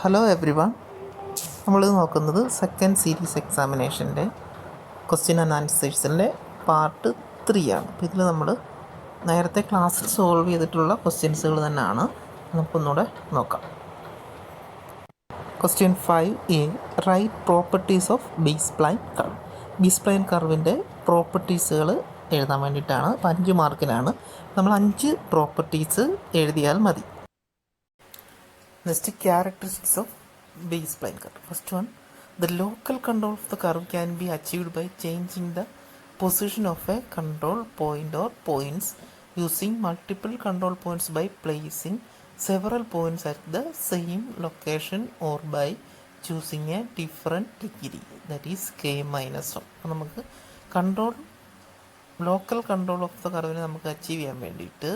Hello every one. നമ്മൾ നോക്കുന്നത് second series എക്സാമിനേഷൻ്റെ ക്വസ്റ്റ്യൻ ആൻഡ് ആൻസേഴ്സിൻ്റെ പാർട്ട് 3 ആണ്. അപ്പോൾ ഇതിൽ നമ്മൾ നേരത്തെ ക്ലാസ്സിൽ സോൾവ് ചെയ്തിട്ടുള്ള ക്വസ്റ്റ്യൻസുകൾ തന്നെയാണ്. നമുക്കൊന്നുകൂടെ നോക്കാം. Question 5A, write properties of B spline curve. B spline കർവിൻ്റെ പ്രോപ്പർട്ടീസുകൾ എഴുതാൻ വേണ്ടിയിട്ടാണ്. 5 മാർക്കിനാണ്. നമ്മൾ 5 പ്രോപ്പർട്ടീസ് എഴുതിയാൽ മതി. Next, characteristics of B-spline curve. First one, the local control of the curve can be achieved by changing the position of a control point or points using multiple control points by placing several points at the same location or by choosing a different degree, that is k minus 1. അപ്പോൾ നമുക്ക് local control of the കർവിനെ നമുക്ക് achieve ചെയ്യാൻ വേണ്ടിയിട്ട്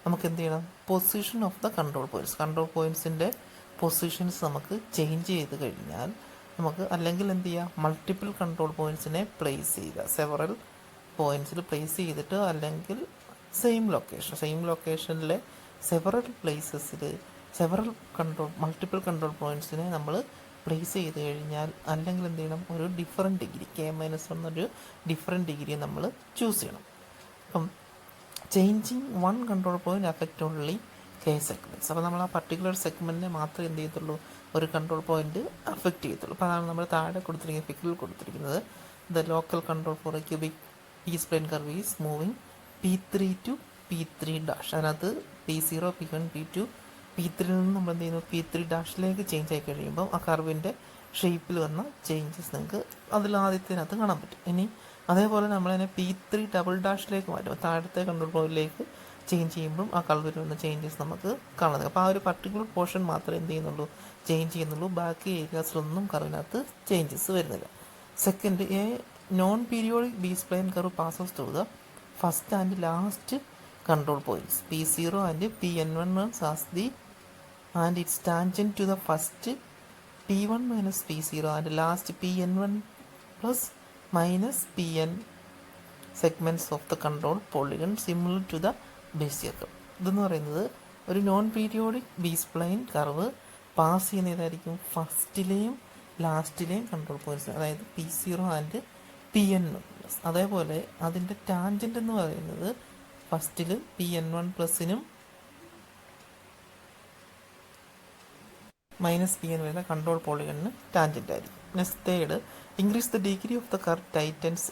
നമുക്ക് എന്ത് ചെയ്യണം? Position of the control പോയിൻറ്റ്സിൻ്റെ പൊസിഷൻസ് നമുക്ക് ചേഞ്ച് ചെയ്ത് കഴിഞ്ഞാൽ നമുക്ക്, അല്ലെങ്കിൽ എന്ത് ചെയ്യുക, മൾട്ടിപ്പിൾ കൺട്രോൾ പോയിൻറ്റ്സിനെ പ്ലേസ് ചെയ്യുക, സെവറൽ പോയിൻറ്റ്സിൽ പ്ലേസ് ചെയ്തിട്ട്, അല്ലെങ്കിൽ സെയിം ലൊക്കേഷനിലെ സെവറൽ പ്ലേസസിൽ മൾട്ടിപ്പിൾ കൺട്രോൾ പോയിൻറ്റ്സിനെ നമ്മൾ പ്ലേസ് ചെയ്ത് കഴിഞ്ഞാൽ, അല്ലെങ്കിൽ എന്ത് ചെയ്യണം, ഒരു ഡിഫറെൻറ്റ് ഡിഗ്രി k-1 ഒരു ഡിഫറെൻറ്റ് ഡിഗ്രി നമ്മൾ ചൂസ് ചെയ്യണം. അപ്പം changing one control point affect only k segments. അപ്പോൾ നമ്മൾ ആ പർട്ടിക്കുലർ സെഗ്മെൻറ്റിനെ മാത്രമേ എന്ത് ചെയ്യത്തുള്ളൂ, ഒരു കൺട്രോൾ പോയിൻറ്റ് അഫക്റ്റ് ചെയ്യത്തുള്ളൂ. അപ്പോൾ അതാണ് നമ്മൾ താഴെ ഫിഗറിൽ കൊടുത്തിരിക്കുന്നത്. The local control four A cubic B-spline curve is moving P3 to P3 dash. അതിനകത്ത് P0, P1, P2, P3 നിന്ന് നമ്മൾ എന്ത് ചെയ്യുന്നു, P3 ഡാഷിലേക്ക് ചേഞ്ച് ആയി കഴിയുമ്പോൾ ആ കർവിൻ്റെ ഷേപ്പിൽ വന്ന ചേഞ്ചസ് നിങ്ങൾക്ക് ആദ്യത്തിനകത്ത് കാണാൻ പറ്റും. ഇനി അതേപോലെ നമ്മളതിനെ P3 ഡബിൾ ഡാഷിലേക്ക് മാറ്റും. താഴത്തെ കൺട്രോൾ പോയിന്റിലേക്ക് ചേഞ്ച് ചെയ്യുമ്പം ആ കർവിൽ വന്ന ചേഞ്ചസ് നമുക്ക് കാണുന്നത്. അപ്പോൾ ആ ഒരു പർട്ടിക്കുലർ പോർഷൻ മാത്രമേ എന്ത് ചേഞ്ച് ചെയ്യുന്നുള്ളൂ. ബാക്കി ഏരിയാസിലൊന്നും കർവിനകത്ത് ചേഞ്ചസ് വരുന്നില്ല. Second, A non periodic B-spline curve passes through the first and last control points P0 and Pn1 and its tangent to the first P1 minus P0 and last Pn1 plus minus Pn segments of the control polygon similar to the Bezier curve. ഇതെന്ന് പറയുന്നത് ഒരു non periodic B-spline curve pass ചെയ്യുന്നതായിരിക്കും ഫസ്റ്റിലെയും ലാസ്റ്റിലെയും control points, അതായത് P0 and Pn1 plus. അതേപോലെ അതിൻ്റെ tangent എന്ന് പറയുന്നത് ഫസ്റ്റിൽ Pn1 പ്ലസിനും മൈനസ് Pn വരുന്ന കൺട്രോൾ പോളിഗണിന് ടാൻജൻ്റ് ആയിരിക്കും. Next third, increase the degree of the curve tightens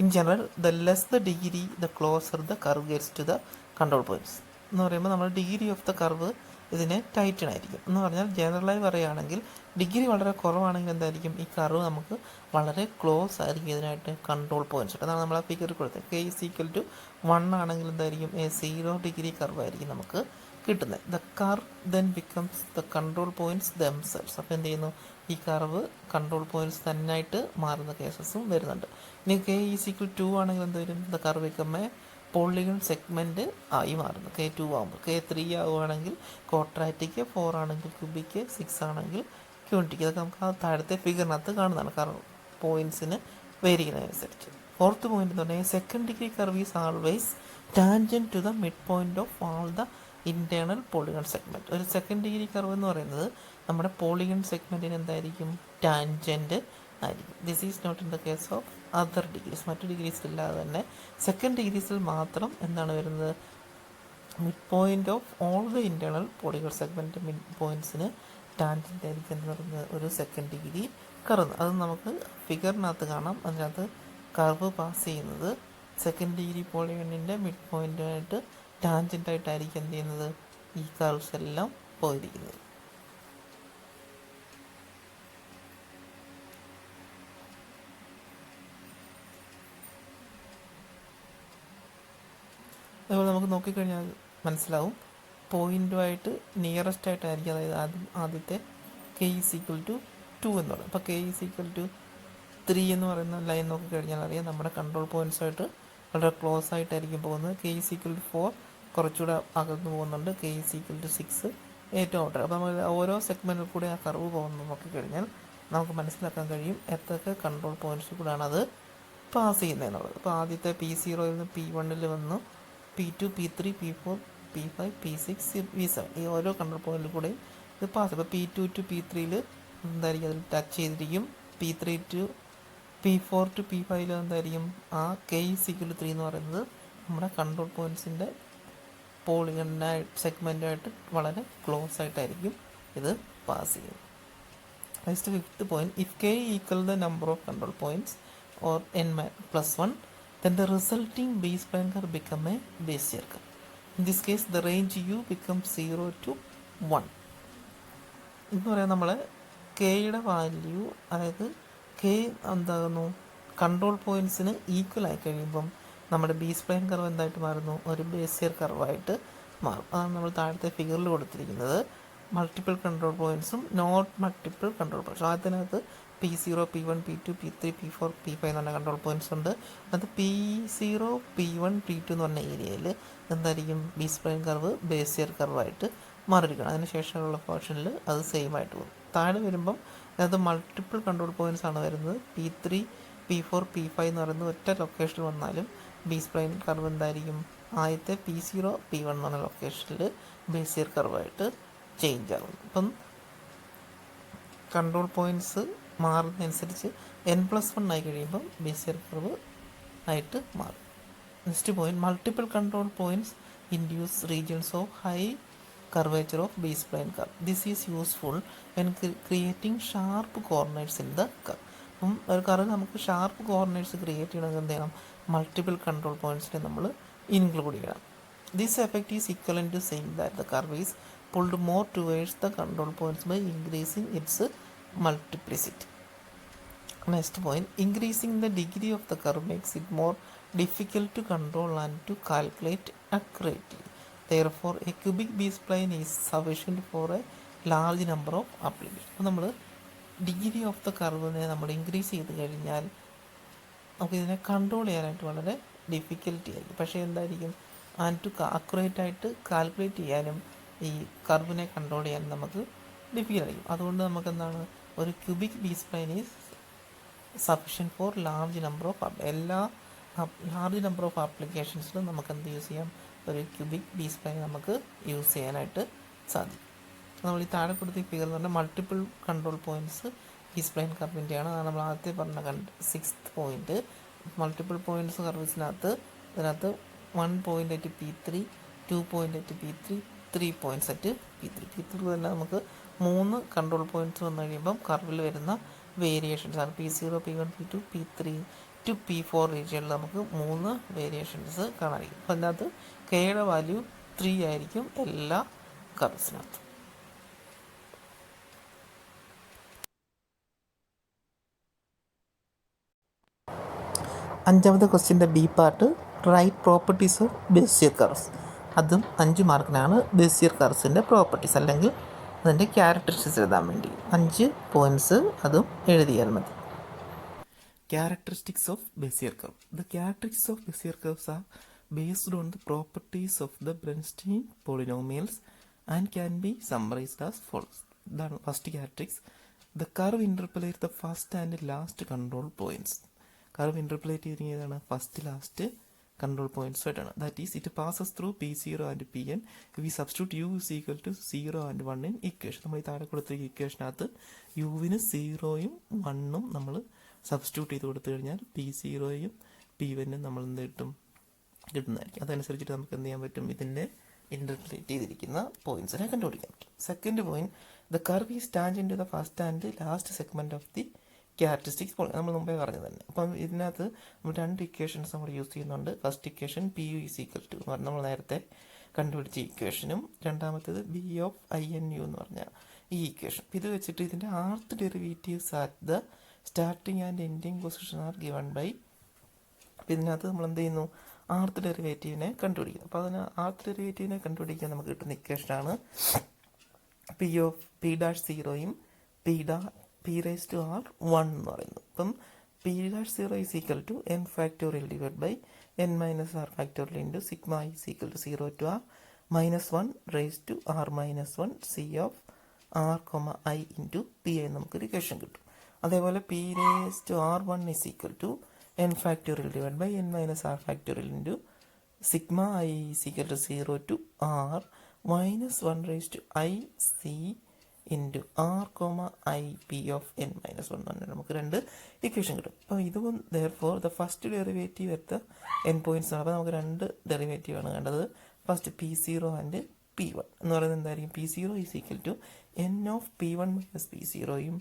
in general the less the degree the closer the curve gets to the control points. എന്ന് പറയുമ്പോൾ നമ്മൾ ഡിഗ്രി ഓഫ് ദ കർവ് ഇതിന് tighten ആയിരിക്കും. എന്ന് പറഞ്ഞാൽ ജനറലായി പറയുകയാണെങ്കിൽ ഡിഗ്രി വളരെ കുറവാണെങ്കിൽ എന്തായിരിക്കും, ഈ കർവ് നമുക്ക് വളരെ ക്ലോസ് ആയിരിക്കും ഇതിനായിട്ട് കൺട്രോൾ പോയിൻറ്റ്സ്. അതാണ് നമ്മൾ ആ ഫിഗറിൽ കൊടുത്തത്. k=1 ആണെങ്കിൽ എന്തായിരിക്കും, 0 ഡിഗ്രി കർവ് ആയിരിക്കും നമുക്ക് കിട്ടുന്നത്. The curve then becomes the control points themselves. അപ്പോൾ എന്ത് ചെയ്യുന്നു, ഈ കർവ് കൺട്രോൾ പോയിൻറ്റ്സ് തന്നെയായിട്ട് മാറുന്ന കേസസും വരുന്നുണ്ട്. ഇനി k=2 ആണെങ്കിൽ എന്ത് വരും, the curve become A polygon segment ആയി മാറുന്നു. k2 ആകുമ്പോൾ. k3 ആവുകയാണെങ്കിൽ ക്വാഡ്രാറ്റിക്, 4 ആണെങ്കിൽ ക്യൂബിക്ക്, 6 ആണെങ്കിൽ ക്യൂണിറ്റിക്ക്. ഇതൊക്കെ നമുക്ക് ആ താഴത്തെ ഫിഗറിനകത്ത് കാണുന്നതാണ് കർവ് പോയിൻറ്റ്സിന് വേരി ചെയ്യുന്നതനുസരിച്ച്. ഫോർത്ത് പോയിന്റ് എന്ന് പറഞ്ഞാൽ second degree curve is always tangent to the mid point of all the internal polygon segment. ഒരു സെക്കൻഡ് ഡിഗ്രി കർവ് എന്ന് പറയുന്നത് നമ്മുടെ പോളിഗൺ സെഗ്മെൻറ്റിന് എന്തായിരിക്കും, ടാൻജൻറ്റ് ആയിരിക്കും. This is not in the case of other degrees. മറ്റു ഡിഗ്രീസിലില്ലാതെ തന്നെ സെക്കൻഡ് ഡിഗ്രീസിൽ മാത്രം എന്താണ് വരുന്നത്, mid point of all the internal polygon segment mid പോയിൻറ്റ്സിന് ടാൻജൻ്റ് ആയിരിക്കും എന്ന് പറയുന്നത് ഒരു സെക്കൻഡ് ഡിഗ്രി കർവ്. അത് നമുക്ക് ഫിഗറിനകത്ത് കാണാം. അതിനകത്ത് കർവ് പാസ് ചെയ്യുന്നത് സെക്കൻഡ് ഡിഗ്രി പോളിഗണിൻ്റെ മിഡ് പോയിൻ്റായിട്ട് ടാൻജൻ്റായിട്ടായിരിക്കും എന്ത് ചെയ്യുന്നത്, ഈ കർവ്സ് എല്ലാം പോയിരിക്കുന്നത്. അതുപോലെ നമുക്ക് നോക്കിക്കഴിഞ്ഞാൽ മനസ്സിലാവും, പോയിൻറ്റുമായിട്ട് നിയറസ്റ്റ് ആയിട്ടായിരിക്കും, അതായത് ആദ്യത്തെ k=2 എന്ന് പറയും. അപ്പോൾ k=3 എന്ന് പറയുന്ന ലൈൻ നോക്കിക്കഴിഞ്ഞാൽ അറിയാം നമ്മുടെ കൺട്രോൾ പോയിൻറ്റ്സായിട്ട് വളരെ ക്ലോസ് ആയിട്ടായിരിക്കും പോകുന്നത്. k=4 കുറച്ചുകൂടെ അകന്നു പോകുന്നുണ്ട്. k=6 ഏറ്റവും ഔട്ടർ. അപ്പോൾ നമ്മൾ ഓരോ സെഗ്മെൻറ്റിൽ കൂടെ ആ കർവ് പോകുന്നത് നോക്കിക്കഴിഞ്ഞാൽ നമുക്ക് മനസ്സിലാക്കാൻ കഴിയും എത്രയൊക്കെ കൺട്രോൾ പോയിൻറ്റ്സിൽ കൂടെയാണ് അത് പാസ് ചെയ്യുന്നതെന്നുള്ളത്. അപ്പോൾ ആദ്യത്തെ P0യിൽ നിന്ന് P1 വന്നു, P2, P3, P4, P5, P6, P7 ഈ ഓരോ കൺട്രോൾ പോയിന്റിൽ കൂടെയും ഇത് പാസ്. ഇപ്പോൾ P2 to P3 എന്തായിരിക്കും അതിൽ ടച്ച് ചെയ്തിരിക്കും. P4 to P5 എന്തായിരിക്കും ആ K=3 എന്ന് പറയുന്നത് നമ്മുടെ കൺട്രോൾ പോയിൻറ്റ്സിൻ്റെ സെഗ്മെൻറ്റായിട്ട് വളരെ ക്ലോസ് ആയിട്ടായിരിക്കും ഇത് പാസ് ചെയ്യുന്നത്. Next fifth point, if K equal the number of control points or n+1, then the resulting base spline curve become a Bezier curve. In this case the range U becomes 0 to 1. എന്ന് പറയാൻ നമ്മളെ കെയുടെ value, അതായത് K എന്താകുന്നു control പോയിൻറ്റ്സിന് equal ആയി കഴിയുമ്പം നമ്മുടെ B spline curve എന്തായിട്ട് മാറുന്നു, ഒരു ബേസിയർ കർവായിട്ട് മാറും. അതാണ് നമ്മൾ താഴത്തെ ഫിഗറിൽ കൊടുത്തിരിക്കുന്നത്. മൾട്ടിപ്പിൾ കൺട്രോൾ പോയിൻറ്റ്സും നോട്ട് മൾട്ടിപ്പിൾ കൺട്രോൾ പോയിൻറ്റ്സും. അതിനകത്ത് P0, P1, P2, P3, P4, P5 എന്ന് പറഞ്ഞ കൺട്രോൾ പോയിൻറ്റ്സ് ഉണ്ട്. അത് P0, P1, P2 എന്ന് പറഞ്ഞ ഏരിയയിൽ എന്തായിരിക്കും ബി സ്പ്ലൈൻ കർവ് ബേസിയർ കർവായിട്ട് മാറിയിരിക്കണം. അതിനുശേഷമുള്ള പോർഷനിൽ അത് സെയിം ആയിട്ട് പോകും. താഴെ വരുമ്പം അത് മൾട്ടിപ്പിൾ കൺട്രോൾ പോയിൻറ്റ്സ് ആണ് വരുന്നത്. P3, P4, P5 എന്ന് പറയുന്നത് ഒറ്റ ലൊക്കേഷനിൽ വന്നാലും ബി സ്പ്ലൈൻ കർവ് എന്തായിരിക്കും ആദ്യത്തെ P0, P1 എന്ന് പറഞ്ഞ ലൊക്കേഷനിൽ ബേസിയർ കർവായിട്ട് ചേഞ്ച് ആകും. അപ്പം കൺട്രോൾ പോയിൻറ്റ്സ് മാറുന്നതനുസരിച്ച് n+1 ആയി കഴിയുമ്പം ബേസിയർ കർവ് ആയിട്ട് മാറും. Next point, multiple control points induce regions of high curvature of B-spline curve. This is useful when creating sharp corners in the curve. ഒരു കർവ് നമുക്ക് sharp corners create ചെയ്യണമെങ്കിൽ എന്ത് ചെയ്യണം, multiple control പോയിൻറ്റ്സിനെ നമ്മൾ include ചെയ്യണം. This effect is equivalent to saying that the curve is pulled more towards the control points by increasing its multiplicity. Next point, increasing the degree of the curve makes it more difficult to control and to calculate accurately. Therefore, a cubic B-spline is sufficient for a large number of applications. അപ്പോൾ നമ്മൾ degree of the കർവിനെ നമ്മൾ increase ചെയ്ത് കഴിഞ്ഞാൽ നമുക്ക് ഇതിനെ control ചെയ്യാനായിട്ട് വളരെ difficulty ആയിരിക്കും. പക്ഷേ എന്തായിരിക്കും, ആൻഡ് ടു അക്യുറേറ്റ് ആയിട്ട് കാൽക്കുലേറ്റ് ചെയ്യാനും ഈ കർവിനെ കൺട്രോൾ ചെയ്യാനും നമുക്ക് ഡിഫിക്കൽട്ട് ആയിരിക്കും. അതുകൊണ്ട് നമുക്ക് എന്താണ്, ഒരു cubic B-spline is sufficient for large number of large number of ആപ്ലിക്കേഷൻസിലും നമുക്ക് എന്ത് യൂസ് ചെയ്യാം, ഒരു ക്യൂബിക് B-spline നമുക്ക് യൂസ് ചെയ്യാനായിട്ട് സാധിക്കും. നമ്മൾ ഈ താഴെ കൊടുത്ത ഫിഗർ എന്ന് പറഞ്ഞാൽ മൾട്ടിപ്പിൾ കൺട്രോൾ പോയിൻറ്റ്സ് B-spline കർവിൻ്റെയാണ്. അതാണ് നമ്മൾ ആദ്യത്തെ പറഞ്ഞ 6th പോയിന്റ്. മൾട്ടിപ്പിൾ പോയിൻറ്റ്സ് കർവ്സിനകത്ത് ഇതിനകത്ത് 1 point at P3, 2 point at P3, 3 points at P3 തന്നെ നമുക്ക് 3 കൺട്രോൾ പോയിൻറ്റ്സ് വന്നു കഴിയുമ്പം കർവിൽ വരുന്ന വേരിയേഷൻസ് ആണ് P0, P1, P2, P3 to P4 റീജിയനിൽ നമുക്ക് 3 വേരിയേഷൻസ് കാണാതിരിക്കും. അപ്പോൾ അതിനകത്ത് കെയുടെ വാല്യൂ 3 ആയിരിക്കും എല്ലാ കർവ്സിനകത്തും. അഞ്ചാമത്തെ ക്വസ്റ്റ്യൻ്റെ B part, write properties of Bezier curves. അതും 5 മാർക്കിനാണ്. ബേസിയർ കർവ്സിൻ്റെ പ്രോപ്പർട്ടീസ് അല്ലെങ്കിൽ അതിൻ്റെ ക്യാരക്ടറിസ്റ്റിക്സ് എഴുതാൻ വേണ്ടി 5 പോയിൻറ്റ്സ് അതും എഴുതിയാൽ മതി. Characteristics of Bezier curve. The characteristics of Bezier curves are based on the properties of the Bernstein polynomials and can be summarized as follows. The first characteristics, the curve interpolates the first and last control points. Curve interpolate ചെയ്തിരിക്കുന്നതാണ് first last control points ആയിട്ടാണ്. That is it passes through P0 and Pn. We substitute U is equal to 0 and 1 in equation. നമ്മൾ ഈ താഴെ കൊടുത്തിരിക്കുന്ന ഇക്വേഷനകത്ത് യുവിന് 0യും 1ഉം നമ്മൾ substitute ചെയ്ത് കൊടുത്തു കഴിഞ്ഞാൽ P0യും P1ഉം നമ്മൾ എന്ത് കിട്ടുന്നതായിരിക്കും. അതനുസരിച്ചിട്ട് നമുക്ക് എന്ത് ചെയ്യാൻ പറ്റും, ഇതിൻ്റെ ഇൻ്റർപ്രേറ്റ് ചെയ്തിരിക്കുന്ന പോയിൻറ്റ്സിനെ കണ്ടുപിടിക്കാൻ പറ്റും. Second point, the curve is tangent to the first and last segment of the characteristics നമ്മൾ മുമ്പേ പറഞ്ഞു തന്നെ. അപ്പം ഇതിനകത്ത് നമ്മൾ 2 ഇക്വേഷൻസ് നമ്മൾ യൂസ് ചെയ്യുന്നുണ്ട്. First equation PU is equal to എന്ന് പറഞ്ഞാൽ നമ്മൾ നേരത്തെ കണ്ടുപിടിച്ച ഇക്വേഷനും, രണ്ടാമത്തേത് B(INU) എന്ന് പറഞ്ഞാൽ ഈ ഇക്വേഷൻ. ഇത് വെച്ചിട്ട് ഇതിൻ്റെ rth derivatives at the starting and ending position are given by. അപ്പോൾ ഇതിനകത്ത് നമ്മൾ എന്ത് ചെയ്യുന്നു, ആർത്ത് ഡെറിവേറ്റീവിനെ കണ്ടുപിടിക്കുന്നു. അപ്പോൾ അതിന് ആർത്ത് ഡെറിവേറ്റീവിനെ കണ്ടുപിടിക്കാൻ നമുക്ക് കിട്ടുന്ന ഇക്വേഷനാണ് P(0)യും P(r)(1) എന്ന് പറയുന്നത്. അപ്പം P(0) is equal to n factorial divide by n minus r factorial into sigma is equal to 0 to r minus 1 raise to r minus 1 C of r, i into P ആയി നമുക്കൊരു equation കിട്ടും. അതേപോലെ P(r)(1) is equal to n factorial divide by n minus r factorial into sigma i is equal to 0 to r minus 1 raise to i C into R comma I P of n minus 1 എന്ന് പറഞ്ഞാൽ നമുക്ക് രണ്ട് equation കിട്ടും. അപ്പോൾ ഇതും therefore the first derivative at the N points ആണ്. അപ്പോൾ നമുക്ക് രണ്ട് ഡെറിവേറ്റീവ് ആണ് വേണ്ടത്. ഫസ്റ്റ് P0 ആൻഡ് P1 എന്ന് പറയുന്നത് എന്തായിരിക്കും? P0 is equal to n of P1 minus P0യും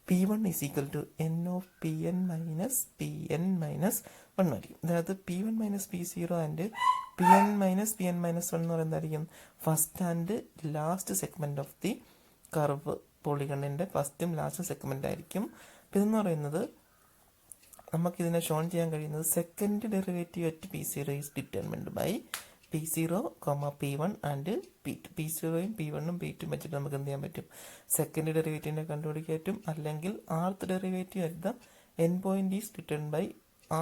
P1 is equal to n of Pn minus Pn minus 1 ആയിരിക്കും. ഇതിനകത്ത് P1 മൈനസ് P0 and Pn minus Pn minus 1 എന്ന് പറയുന്നത് എന്തായിരിക്കും? First and last segment of the curve പോളിഗണിൻ്റെ ഫസ്റ്റും last segment ആയിരിക്കും. അപ്പം ഇതെന്ന് പറയുന്നത് നമുക്കിതിനെ ഷോൺ ചെയ്യാൻ കഴിയുന്നത് second derivative at P0 is determined by P0, P1 and P2. P0യും P1ഉം P2 വെച്ചിട്ട് നമുക്ക് എന്ത് ചെയ്യാൻ പറ്റും? സെക്കൻഡ് ഡെറിവേറ്റീവിനെ കണ്ടുപിടിക്കാൻ പറ്റും. അല്ലെങ്കിൽ rth derivative at the n point is determine by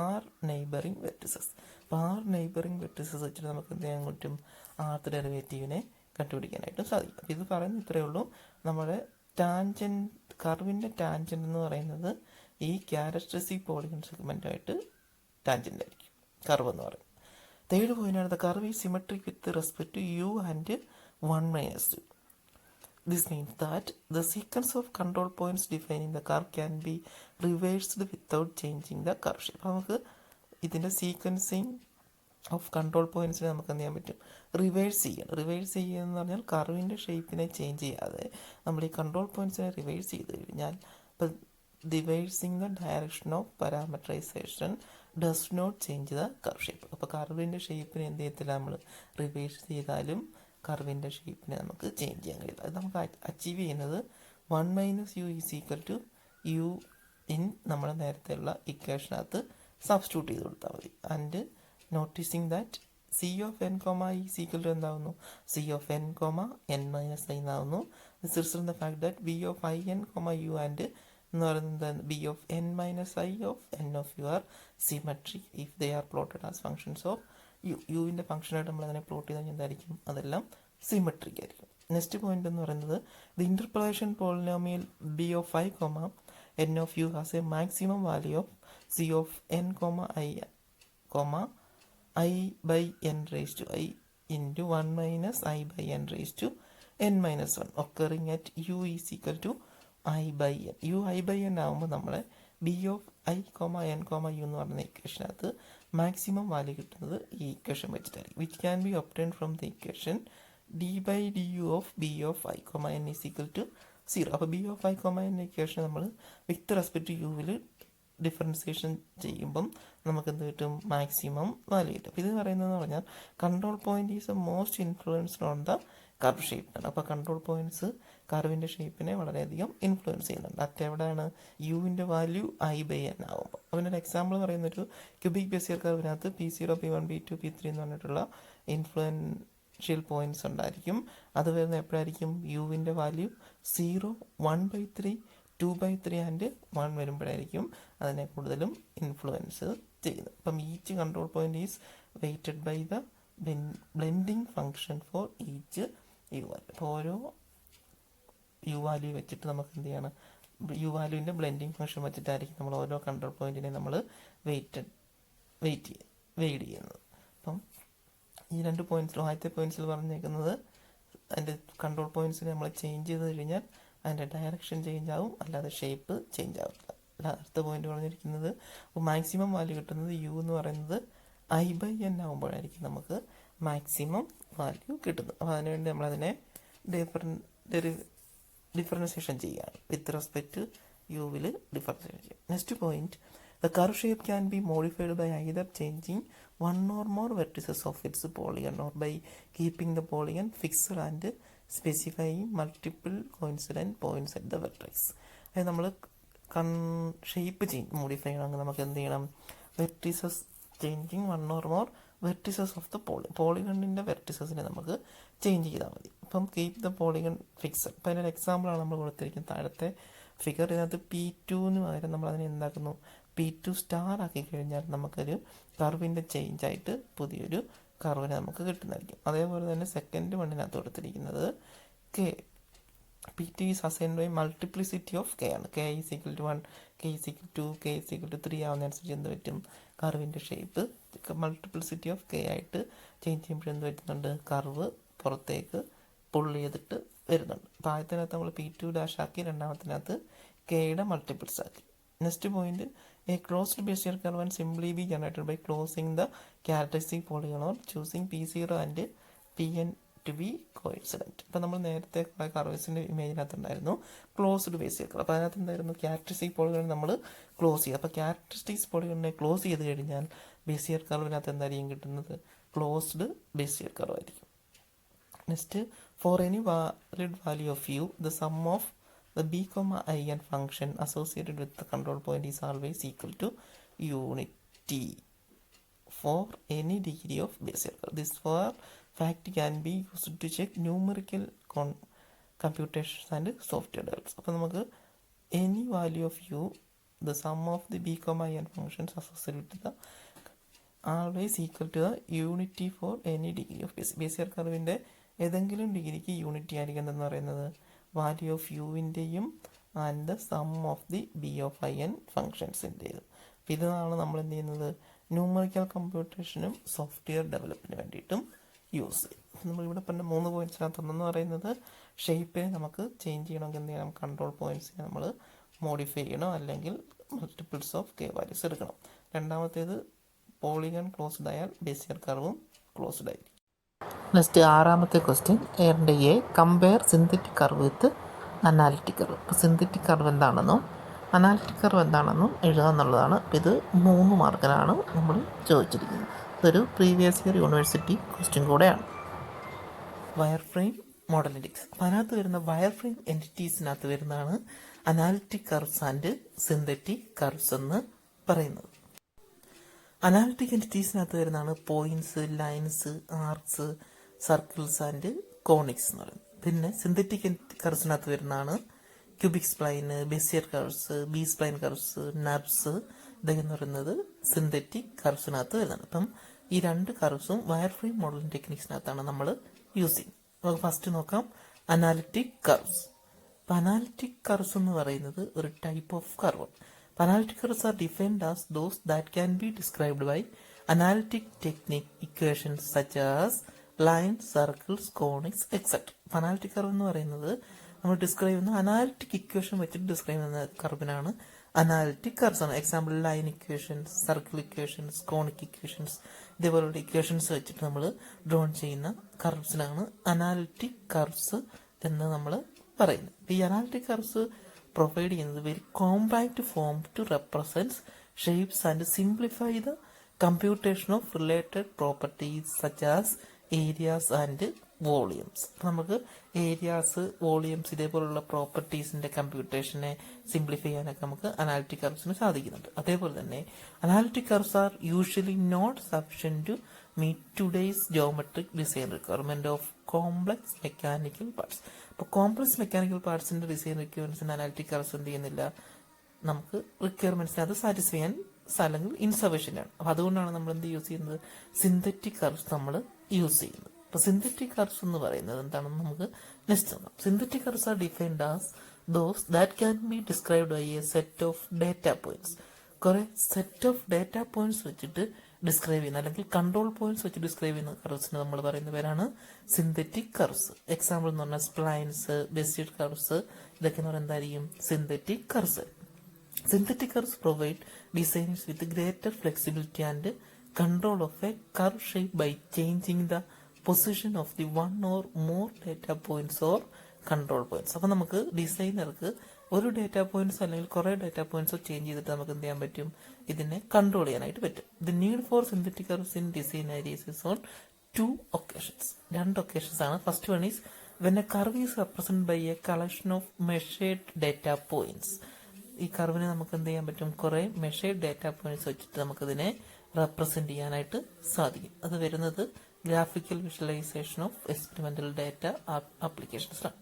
r neighbouring vertices. അപ്പോൾ ആർ നെയ്ബറിംഗ് വെർട്ടിസസ് വെച്ചിട്ട് നമുക്ക് എന്ത് ചെയ്യാൻ പറ്റും? ആർത്ത് ഡെറിവേറ്റീവിനെ കണ്ടുപിടിക്കാനായിട്ട് സാധിക്കും. അപ്പോൾ ഇത് പറയുന്നത് ഇത്രയേ ഉള്ളൂ. നമ്മുടെ ടാൻജൻറ്റ് കർവിൻ്റെ ടാൻജൻറ്റ് എന്ന് പറയുന്നത് ഈ ക്യാരക്ടറിസ്റ്റിക് പോളിഗൺ സെഗ്മെൻറ്റായിട്ട് ടാൻജൻ്റ് ആയിരിക്കും കർവ് എന്ന് പറയുന്നത്. തേർഡ് പോയിന്റാണ് the curve is symmetric with respect to u and 1 minus 2. This means that the sequence of control points defining the curve can be reversed without changing the curve shape. അപ്പോൾ നമുക്ക് ഇതിൻ്റെ sequencing of control പോയിന്റ്സിനെ നമുക്ക് എന്ത് ചെയ്യാൻ പറ്റും? Reverse ചെയ്യണം. Reverse ചെയ്യുക എന്ന് പറഞ്ഞാൽ കർവിൻ്റെ ഷേപ്പിനെ ചേഞ്ച് ചെയ്യാതെ നമ്മൾ ഈ കൺട്രോൾ പോയിന്റ്സിനെ റിവേഴ്സ് ചെയ്ത് കഴിഞ്ഞാൽ ഇപ്പം reversing the direction of parametrisation does not change the curve shape. അപ്പോൾ കർവിൻ്റെ ഷേപ്പിനെ എന്ത് ചെയ്യത്തില്ല, നമ്മൾ റിവേഴ്സ് ചെയ്താലും കർവിൻ്റെ ഷേപ്പിനെ നമുക്ക് ചേഞ്ച് ചെയ്യാൻ കഴിയില്ല. അത് നമുക്ക് അച്ചീവ് ചെയ്യുന്നത് 1 minus u is equal to u in നമ്മൾ നേരത്തെയുള്ള ഇക്വേഷനകത്ത് സബ്സ്റ്റിറ്റ്യൂട്ട് ചെയ്ത് കൊടുത്താൽ മതി. And noticing that C of n comma i is equal to എന്താവുന്നു? C of n comma n minus i എന്നാവുന്നു. This result the fact that B of i n comma u and എന്ന് പറയുന്നത് B of n minus i of n of u are symmetric if they are plotted as functions of യുവിൻ്റെ ഫംഗ്ഷനായിട്ട് നമ്മൾ അതിനെ plot ചെയ്താൽ എന്തായിരിക്കും? അതെല്ലാം symmetric ആയിരിക്കും. Next point എന്ന് പറയുന്നത് the interpolation polynomial B of i comma n of u has a maximum value of C of n comma i by n raise to i into 1 minus i by n raise to n minus 1 occurring at u is equal to i by n. U i by n ആകുമ്പോൾ നമ്മളെ B of i comma n comma u എന്ന് പറയുന്ന ഇക്വേഷനകത്ത് maximum value കിട്ടുന്നത് ഈ equation വെച്ചിട്ടായിരിക്കും. Which can be obtained from the equation d by d u of B of i comma n is equal to 0. അപ്പോൾ B of i comma n equation നമ്മൾ with respect to യുവിൽ differentiation ചെയ്യുമ്പം നമുക്ക് എന്ത് കിട്ടും? Maximum value കിട്ടും. അപ്പോൾ ഇത് പറയുന്നതെന്ന് പറഞ്ഞാൽ control point is a most influenced on the curve ഷേപ്പാണ്. അപ്പോൾ കൺട്രോൾ പോയിന്റ്സ് കർവിൻ്റെ ഷേപ്പിനെ വളരെയധികം ഇൻഫ്ലുവൻസ് ചെയ്യുന്നുണ്ട്. അത് എവിടെയാണ്? യുവിൻ്റെ വാല്യൂ ഐ ബൈ എൻ ആകുമ്പോൾ. അതിനൊരു എക്സാമ്പിൾ പറയുന്നൊരു cubic Bezier കർവിനകത്ത് P0, P1, P2, P3 എന്ന് പറഞ്ഞിട്ടുള്ള ഇൻഫ്ലുവൻഷ്യൽ പോയിന്റ്സ് ഉണ്ടായിരിക്കും. അത് വരുന്ന എപ്പോഴായിരിക്കും? യുവിൻ്റെ വാല്യൂ 0, 1/3, 2/3 ആൻഡ് 1 വരുമ്പോഴായിരിക്കും അതിനെ കൂടുതലും ഇൻഫ്ലുവൻസ് ചെയ്യുന്നത്. അപ്പം each control point is weighted by the blending function for each u value. അപ്പോൾ ഓരോ യു വാല്യൂ വെച്ചിട്ട് നമുക്ക് എന്ത് ചെയ്യണം? യു വാല്യൂവിൻ്റെ ബ്ലെൻഡിങ് ഫങ്ഷൻ വെച്ചിട്ടായിരിക്കും നമ്മൾ ഓരോ കൺട്രോൾ പോയിന്റിനെ നമ്മൾ വെയ്ഡ് ചെയ്യുന്നത്. അപ്പം ഈ രണ്ട് പോയിന്റ്സിലും ആദ്യത്തെ പോയിന്റ്സിൽ പറഞ്ഞേക്കുന്നത് അതിൻ്റെ കൺട്രോൾ പോയിന്റ്സിനെ നമ്മൾ ചേഞ്ച് ചെയ്ത് കഴിഞ്ഞാൽ അതിൻ്റെ ഡയറക്ഷൻ ചേഞ്ച് ആവും, അല്ലാതെ ഷേപ്പ് ചേഞ്ച് ആവില്ല. അടുത്ത പോയിന്റ് പറഞ്ഞിരിക്കുന്നത് മാക്സിമം വാല്യൂ കിട്ടുന്നത് യു എന്ന് പറയുന്നത് ഐ ബൈ എൻ ആകുമ്പോഴായിരിക്കും നമുക്ക് മാക്സിമം വാല്യൂ കിട്ടുന്നത്. അപ്പോൾ അതിനുവേണ്ടി നമ്മളതിനെ ഡിഫറൻസിയേഷൻ ചെയ്യുകയാണ്. വിത്ത് റെസ്പെക്ട് യുവിൽ ഡിഫറൻസിയേഷൻ ചെയ്യും. Next point the curve shape can be modified by either changing one or more vertices of its polygon or by keeping the polygon fixed and specifying multiple coincident points at the vertex. അതായത് നമ്മൾ shape modify ചെയ്യണമെങ്കിൽ നമുക്ക് എന്ത് ചെയ്യണം? Vertices changing 1 or more vertices of the പോളിഗണിൻ്റെ വെർട്ടിസസിനെ നമുക്ക് change ചെയ്താൽ മതി. അപ്പം കീപ് ദ പോളിഗൺ ഫിക്സഡ്. അപ്പം അതിനൊരു എക്സാമ്പിളാണ് നമ്മൾ കൊടുത്തിരിക്കുന്നത് താഴത്തെ ഫിഗർ. ഇതിനകത്ത് P2 പകരം നമ്മൾ അതിനെ എന്താക്കുന്നു? P2 സ്റ്റാർ ആക്കി കഴിഞ്ഞാൽ നമുക്കൊരു കർവിൻ്റെ ചേഞ്ച് ആയിട്ട് പുതിയൊരു കർവിനെ നമുക്ക് കിട്ടുന്നതായിരിക്കും. അതേപോലെ തന്നെ സെക്കൻഡ് വണ്ണിനകത്ത് കൊടുത്തിരിക്കുന്നത് P2 is assigned by multiplicity of K ആണ്. K is equal to 1, K is equal to 2, K is equal to 3 ആവുന്നതനുസരിച്ച് എന്ത് പറ്റും? കർവിൻ്റെ ഷേപ്പ് മൾട്ടിപ്ലിസിറ്റി ഓഫ് K ആയിട്ട് ചേഞ്ച് ചെയ്യുമ്പോൾ എന്ത് പറ്റുന്നുണ്ട്? കർവ് പുറത്തേക്ക് പുള്ള് ചെയ്തിട്ട് വരുന്നുണ്ട്. അപ്പോൾ ആദ്യത്തിനകത്ത് നമ്മൾ P2' ആക്കി, രണ്ടാമത്തിനകത്ത് കെയുടെ മൾട്ടിപ്പിൾസ് ആക്കി. Next point, a closed Bezier curve and simply be generated by closing the characteristic polygon or choosing P0 and Pn to be coincident. അപ്പോൾ നമ്മൾ നേരത്തെ കുറേ കർവ്സിൻ്റെ ഇമേജിനകത്ത് ഉണ്ടായിരുന്നു ക്ലോസ്ഡ് ബേസിയർ കർവ്. അപ്പോൾ അതിനകത്ത് എന്തായിരുന്നു, ക്യാരക്ടറിസ്റ്റിക് പോളിഗൺ നമ്മൾ ക്ലോസ് ചെയ്യുക. അപ്പോൾ ക്യാരക്ടറിസ്റ്റിക്സ് പോളിഗണിനെ ക്ലോസ് ചെയ്ത് കഴിഞ്ഞാൽ ബേസിയർ കർവിനകത്ത് എന്തായിരിക്കും കിട്ടുന്നത്, ക്ലോസ്ഡ് ബേസിയർ കർവ് ആയിരിക്കും. Next, for any valid value of u, the sum of the b, in function associated with the control point is always equal to unity for any degree of Bessier curve. This fact can be used to check numerical computations and software developments. അപ്പോൾ നമുക്ക് any value of u, the sum of the b, in functions associated with the always equal to the unity for any degree of Bessier curve-ൻ്റെ ഏതെങ്കിലും ഡിഗ്രിക്ക് unity ആയിരിക്കും എന്തെന്ന് പറയുന്നത് value of യുവിൻ്റെയും and the sum of the B of i n ഫങ്ഷൻസിൻ്റെയും. അപ്പോൾ ഇതാണ് നമ്മൾ എന്ത് ചെയ്യുന്നത്, ന്യൂമറിക്കൽ കമ്പ്യൂട്ടേഷനും സോഫ്റ്റ്വെയർ ഡെവലപ്പിന് വേണ്ടിയിട്ടും യൂസ് ചെയ്യും. നമ്മളിവിടെ പറഞ്ഞ 3 പോയിന്റ്സിനകത്തൊന്നെന്ന് പറയുന്നത് ഷേപ്പിനെ നമുക്ക് ചേഞ്ച് ചെയ്യണമെങ്കിൽ എന്ത് ചെയ്യണം, കൺട്രോൾ പോയിന്റ്സിനെ നമ്മൾ മോഡിഫൈ ചെയ്യണം, അല്ലെങ്കിൽ മൾട്ടിപ്പിൾസ് ഓഫ് കെ വാല്യൂസ് എടുക്കണം. രണ്ടാമത്തേത്, പോളിഗൺ ക്ലോസ്ഡ് ആയാൽ ബെസിയർ കർവും ക്ലോസ്ഡ് ആയിരിക്കും. നെക്സ്റ്റ് 6ാമത്തെ ക്വസ്റ്റ്യൻ, ഏറിൻ്റെ A, compare synthetic curve with analytic curve. ഇപ്പോൾ സിന്തറ്റിക് കർവ് എന്താണെന്നും അനാലിറ്റിക് കർവ് എന്താണെന്നും എഴുതുക എന്നുള്ളതാണ്. അപ്പോൾ ഇത് 3 മാർക്കിനാണ് നമ്മൾ ചോദിച്ചിരിക്കുന്നത്. ഇതൊരു പ്രീവിയസ് ഇയർ യൂണിവേഴ്സിറ്റി ക്വസ്റ്റ്യൻ കൂടെയാണ്. Wire frame model entities. അപ്പോൾ അതിനകത്ത് വരുന്ന വയർ ഫ്രെയിം എൻറ്റിറ്റീസിനകത്ത് വരുന്നതാണ് analytic curves and synthetic curves എന്ന് പറയുന്നത്. അനാലിറ്റിക് എൻറ്റിറ്റീസിനകത്ത് വരുന്നതാണ് points, lines, arcs, circles and conics എന്ന് പറയുന്നത്. പിന്നെ സിന്തറ്റിക് കർവ്സിനകത്ത് വരുന്നതാണ് cubic spline, Bezier curves, B spline curves, NURBS, ഇതൊക്കെ എന്ന് പറയുന്നത് സിന്തറ്റിക് കർവ്സിനകത്ത് വരുന്നതാണ്. അപ്പം ഈ 2 കർവ്സും വയർ ഫ്രെയിം മോഡലിംഗ് ടെക്നിക്സിനകത്താണ് നമ്മൾ യൂസ് ചെയ്യുന്നത്. നമുക്ക് ഫസ്റ്റ് നോക്കാം അനാലിറ്റിക് കർവ്സ്. അപ്പം അനാലിറ്റിക് കർവ്സ് എന്ന് പറയുന്നത് ഒരു type of curve. Analytic curves are defined as those that can be described by analytic technique equations such as lines, circles, conics, etc. Analytic curve എന്ന് പറയുന്നത് നമ്മൾ ഡിസ്ക്രൈബ് ചെയ്യുന്ന analytic equation വെച്ചിട്ട് describe ചെയ്യുന്ന കർവിനാണ് analytic curves ആണ്. Example line equations, circle equations, conic equations, ഇതേപോലുള്ള equations വെച്ചിട്ട് നമ്മൾ ഡ്രോൺ ചെയ്യുന്ന കർവ്സിനാണ് അനാലിറ്റിക് കർവ്സ് എന്ന് നമ്മൾ പറയുന്നത്. ഈ അനാലിറ്റിക് കർവ്സ് പ്രൊവൈഡ് ചെയ്യുന്നത് very compact form to represents shapes and simplify the computation of related properties such as areas and volumes. നമുക്ക് ഏരിയാസ്, വോളിയംസ്, ഇതേപോലുള്ള പ്രോപ്പർട്ടീസിന്റെ കമ്പ്യൂട്ടേഷനെ സിംപ്ലിഫൈ ചെയ്യാനൊക്കെ നമുക്ക് അനാലിറ്റിക് കർവ്സിന് സാധിക്കുന്നുണ്ട്. അതേപോലെ തന്നെ analytic curves are usually not sufficient to meet today's geometric design requirement of complex mechanical parts. അപ്പോൾ complex mechanical പാർട്സിന്റെ ഡിസൈൻ റിക്വയർമെന്റ്സിന് അനാലിറ്റിക് കർവ്സ് എന്ത് ചെയ്യുന്നില്ല, നമുക്ക് റിക്വയർമെന്റ്സിന് അത് സാറ്റിസ്ഫൈ ചെയ്യാൻ അല്ലെങ്കിൽ ഇൻസഫിഷ്യന്റ് ആണ്. അപ്പോൾ അതുകൊണ്ടാണ് നമ്മൾ എന്ത് യൂസ് ചെയ്യുന്നത്, സിന്തറ്റിക് കർവ്സ് നമ്മൾ യൂസ് ചെയ്യുന്നത്. അപ്പോൾ സിന്തറ്റിക് കർവ്സ് എന്ന് പറയുന്നത് എന്താണെന്ന് നമുക്ക് നെക്സ്റ്റ് നോക്കാം. Synthetic curves are defined as those that can be described by a set of data points. കുറെ സെറ്റ് ഓഫ് ഡേറ്റ പോയിന്റ്സ് വെച്ചിട്ട് ഡിസ്ക്രൈബ് ചെയ്യുന്ന അല്ലെങ്കിൽ കൺട്രോൾ പോയിന്റ്സ് വെച്ച് ഡിസ്ക്രൈബ് ചെയ്യുന്ന കർവ്സിന് നമ്മൾ പറയുന്ന പേരാണ് സിന്തറ്റിക് കർവ്സ്. എക്സാമ്പിൾ എന്ന് പറഞ്ഞാൽ സ്പ്ലൈൻസ്, ബെസിയർ കർവ്സ്, ഇതൊക്കെ എന്ന് പറയുന്നത് എന്തായിരിക്കും, synthetic curves. Synthetic curves provide designs with greater flexibility and control of a curve shape by changing the position of the one or more data points or control points. അപ്പൊ നമുക്ക് ഡിസൈനർക്ക് ഒരു data points അല്ലെങ്കിൽ കുറെ data points change ചെയ്തിട്ട് നമുക്ക് എന്ത് ചെയ്യാൻ പറ്റും, ഇതിനെ കൺട്രോൾ ചെയ്യാനായിട്ട് പറ്റും. The need for synthetic curves in design areas is on 2 occasions. 2 occasions ആണ്. First one is when a curve is represent by a collection of measured data points. ഈ കർവിനെ നമുക്ക് എന്ത് ചെയ്യാൻ പറ്റും, കുറെ മെഷേർഡ് ഡേറ്റ പോയിന്റ്സ് വെച്ചിട്ട് നമുക്കിതിനെ റെപ്രസെന്റ് ചെയ്യാനായിട്ട് സാധിക്കും. അത് വരുന്നത് graphical visualisation of experimental data applications ആണ്.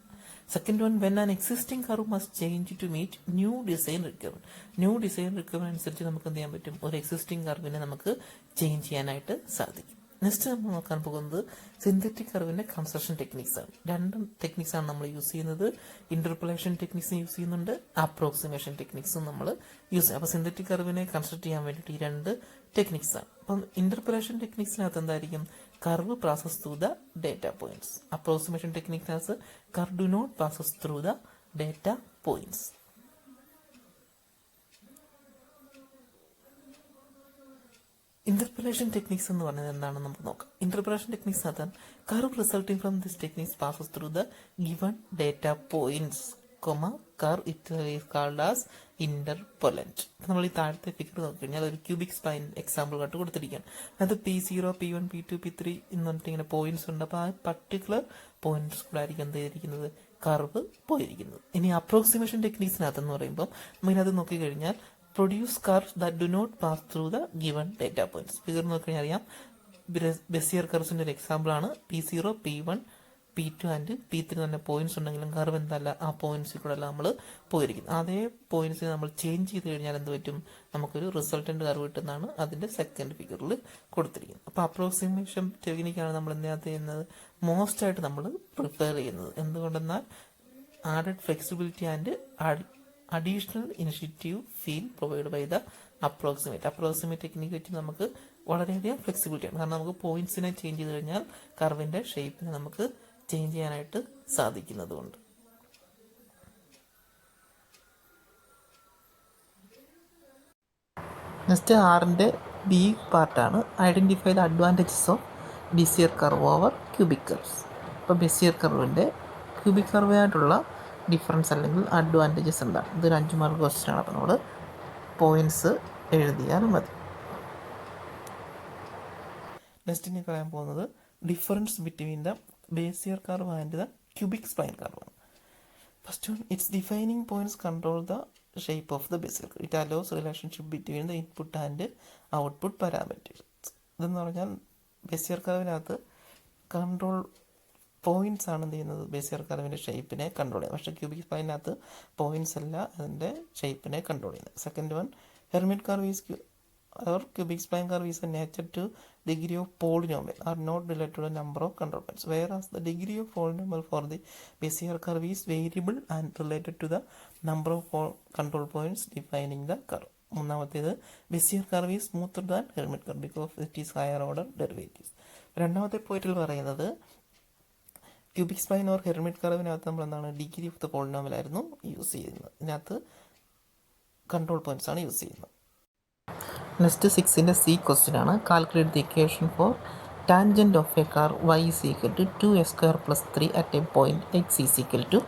Second one, when an existing curve must change to meet new design requirement. New design requirement അനുസരിച്ച് നമുക്ക് എന്ത് ചെയ്യാൻ പറ്റും, ഒരു എക്സിസ്റ്റിംഗ് കർവിനെ നമുക്ക് ചേഞ്ച് ചെയ്യാനായിട്ട് സാധിക്കും. നെക്സ്റ്റ് നമ്മൾ നോക്കാൻ പോകുന്നത് സിന്തറ്റിക് കർവിന്റെ കൺസ്ട്രക്ഷൻ ടെക്നിക്സ് ആണ്. 2 ടെക്നിക്സ് ആണ് നമ്മൾ യൂസ് ചെയ്യുന്നത്. ഇന്റർപോളേഷൻ ടെക്നിക്സ് യൂസ് ചെയ്യുന്നുണ്ട്, അപ്രോക്സിമേഷൻ ടെക്നിക്സും നമ്മൾ യൂസ് ചെയ്യും. അപ്പൊ സിന്തറ്റിക് കർവിനെ കൺസ്ട്രക്ട് ചെയ്യാൻ വേണ്ടിയിട്ട് ഈ 2 ടെക്നിക്സ് ആണ്. അപ്പം ഇന്റർപോളേഷൻ ടെക്നിക്സിനകത്ത് എന്തായിരിക്കും, curve passes through the data points. Approximation technique has curve do not passes through the data points. Interpolation techniques എന്ന് പറഞ്ഞാൽ എന്താണെന്ന് നമുക്ക് നോക്കാം. Interpolation techniques are curve resulting from this technique passes through the given data points, curve it is called as interpolant. നമ്മൾ ഈ താഴത്തെ figure നോക്കിക്കഴിഞ്ഞാൽ ഒരു ക്യൂബിക് സ്പൈൻ എക്സാമ്പിൾ ആയിട്ട് കൊടുത്തിരിക്കുകയാണ്. അത് P0, P1, P2, P3 എന്ന് പറഞ്ഞിട്ട് ഇങ്ങനെ പോയിന്റ്സ് ഉണ്ട്. അപ്പോൾ ആ പർട്ടിക്കുലർ പോയിന്റ്സ് കൂടെ ആയിരിക്കും എന്ത് ചെയ്തിരിക്കുന്നത്, കർവ് പോയിരിക്കുന്നത്. ഇനി അപ്രോക്സിമേഷൻ ടെക്നീക്സിനകത്തെന്ന് പറയുമ്പോൾ നമുക്കിനകത്ത് നോക്കിക്കഴിഞ്ഞാൽ produce curves that do not pass through the given data points. Figure നോക്കിക്കഴിഞ്ഞാൽ അറിയാം, ബെസിയർ കർവ്സിന്റെ ഒരു എക്സാമ്പിൾ ആണ് P0, P1, P2 and P3 തന്നെ പോയിന്റ്സ് ഉണ്ടെങ്കിലും കർവ് എന്തല്ല ആ പോയിന്റ്സിൽ കൂടെ അല്ല നമ്മൾ പോയിരിക്കുന്നത്. അതേ പോയിന്റ്സിനെ നമ്മൾ ചേഞ്ച് ചെയ്ത് കഴിഞ്ഞാൽ എന്ത് പറ്റും, നമുക്കൊരു റിസൾട്ടന്റ് കർവ് കിട്ടുന്നതാണ് അതിന്റെ സെക്കൻഡ് ഫിഗറിൽ കൊടുത്തിരിക്കുന്നത്. അപ്പോൾ അപ്രോക്സിമേഷൻ ടെക്നിക്കാണ് നമ്മൾ എന്തിനകത്ത് ചെയ്യുന്നത്, മോസ്റ്റ് ആയിട്ട് നമ്മൾ പ്രിഫർ ചെയ്യുന്നത്. എന്തുകൊണ്ടെന്നാൽ added flexibility and additional initiative feel provide by the approximate technique വെച്ച് നമുക്ക് വളരെയധികം ഫ്ലെക്സിബിലിറ്റി ആണ്. കാരണം നമുക്ക് പോയിന്റ്സിനെ ചേഞ്ച് ചെയ്ത് കഴിഞ്ഞാൽ കർവിന്റെ ഷേപ്പിനെ നമുക്ക് ചേഞ്ച് ചെയ്യാനായിട്ട് സാധിക്കുന്നതുകൊണ്ട്. നെക്സ്റ്റ് ആറിന്റെ ബി പാർട്ടാണ് identify the advantages of Bezier curve over cubic curves. ഇപ്പോൾ ബെസിയർ കർവിന്റെ ക്യൂബിക് കർവായിട്ടുള്ള ഡിഫറൻസ് അല്ലെങ്കിൽ അഡ്വാൻറ്റേജസ് എന്താണ്, ഇതൊരു 5 മാർക്ക് ക്വസ്റ്റ്യൻ ആണ്. അപ്പോൾ നമ്മൾ പോയിന്റ്സ് എഴുതിയാൽ മതി. നെക്സ്റ്റ് ഇനി പറയാൻ പോകുന്നത് difference between the Bezier curve and the cubic spline curve ആണ്. First one, its defining points control the shape of the Bezier curve. It allows relationship between the input and output parameters. ഇതെന്ന് പറഞ്ഞാൽ Bezier കർവിനകത്ത് control points ആണ് എന്ത് ചെയ്യുന്നത്, Bezier കർവിൻ്റെ ഷേപ്പിനെ control ചെയ്യുന്നത്. പക്ഷേ cubic സ്പൈനകത്ത് points അല്ല അതിൻ്റെ ഷേപ്പിനെ കൺട്രോൾ ചെയ്യുന്നത്. Second one, hermit curve is or cubic spline curve is a nature to degree of polynomial are not related to the number of control points, whereas the degree of polynomial for the Bezier curve is variable and related to the number of control points defining the curve. മൂന്നാമത്തേത് Bezier curve is smoother than Hermite curve because it is higher order derivatives. രണ്ടാമത്തെ പോയിന്റിൽ പറയുന്നത് cubic spline or Hermite കർവിനകത്ത് നമ്മൾ എന്താണ് degree of the polynomial ആയിരുന്നു use ചെയ്യുന്നത്. ഇതിനകത്ത് കൺട്രോൾ പോയിന്റ്സ് ആണ് യൂസ് ചെയ്യുന്നത്. നെക്സ്റ്റ് 6ന്റെ സി ക്വസ്റ്റ്യൻ ആണ്. Calculate the equation for tangent of a curve y is equal to 2x² + 3 at a point x is equal to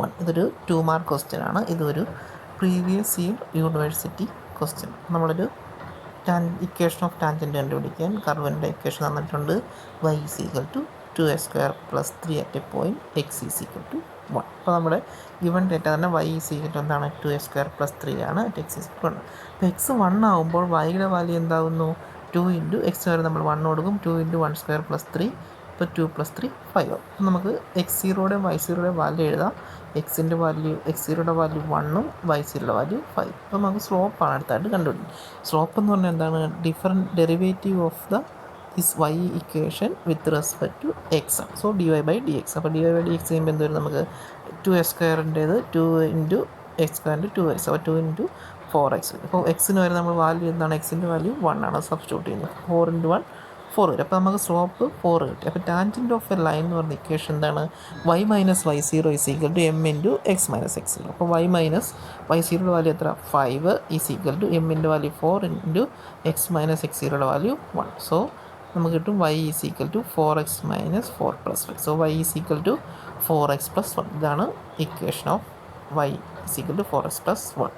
1. ഇതൊരു 2 mark question ആണ്. ഇതൊരു പ്രീവിയസ് ഇയർ യൂണിവേഴ്സിറ്റി ക്വസ്റ്റ്യൻ. നമ്മളൊരു equation of tangent കണ്ടുപിടിക്കാൻ കർവിൻ്റെ equation തന്നിട്ടുണ്ട്. y is equal to 2x² + 3 at a point x is equal to 1. അപ്പോൾ നമ്മുടെ given data തന്നെ y is equal to എന്താണ് 2x² + 3 ആണ് at x is equal to 1. അപ്പോൾ x 1 ആകുമ്പോൾ y-യുടെ വാല്യൂ എന്താകുന്നു, 2 × x വരെ നമ്മൾ 1 കൊടുക്കും, 2 × 1² + 3, ഇപ്പോൾ 2 + 3 5 ആവും. അപ്പോൾ നമുക്ക് x0യുടെയും y0യുടെയും വാല്യൂ എഴുതാം. x0യുടെ വാല്യൂ 1ഉം y0യുടെ വാല്യൂ 5. അപ്പോൾ നമുക്ക് സ്ലോപ്പാണ് അടുത്തായിട്ട് കണ്ടുപിടിക്കും. സ്ലോപ്പ് എന്ന് പറഞ്ഞാൽ എന്താണ്, different derivative of the this y equation with respect to x ആണ്. So dy/dx. അപ്പോൾ dy/dx ചെയ്യുമ്പോൾ എന്ത് വരും, നമുക്ക് 2x²ൻ്റേത് 2 × x²ൻ്റെ 2x, അപ്പോൾ 2 × 4x. അപ്പോൾ എക്സിന് വരെ നമ്മൾ വാല്യൂ എന്താണ്, എക്സിൻ്റെ വാല്യൂ 1 ആണ് സബ്സ്റ്റിറ്റ്യൂട്ട് ചെയ്യുന്നത്. 4 × 1 4 വരും. അപ്പോൾ നമുക്ക് സ്ലോപ്പ് 4 കിട്ടി. അപ്പോൾ ടാൻജൻറ്റ് ഓഫ് എ ലൈൻ എന്ന് പറഞ്ഞ ഇക്വേഷൻ എന്താണ്, y - y0 is equal to m × x - x0. അപ്പോൾ y - y0യുടെ വാല്യൂ എത്ര, 5 is equal to m ൻ്റെ വാല്യൂ 4 × x - x0യുടെ വാല്യൂ 1. സോ നമുക്ക് കിട്ടും y is equal to 4x - 4 + 5. So y is equal to 4x + 1. ഇതാണ് equation of y is equal to 4x + 1.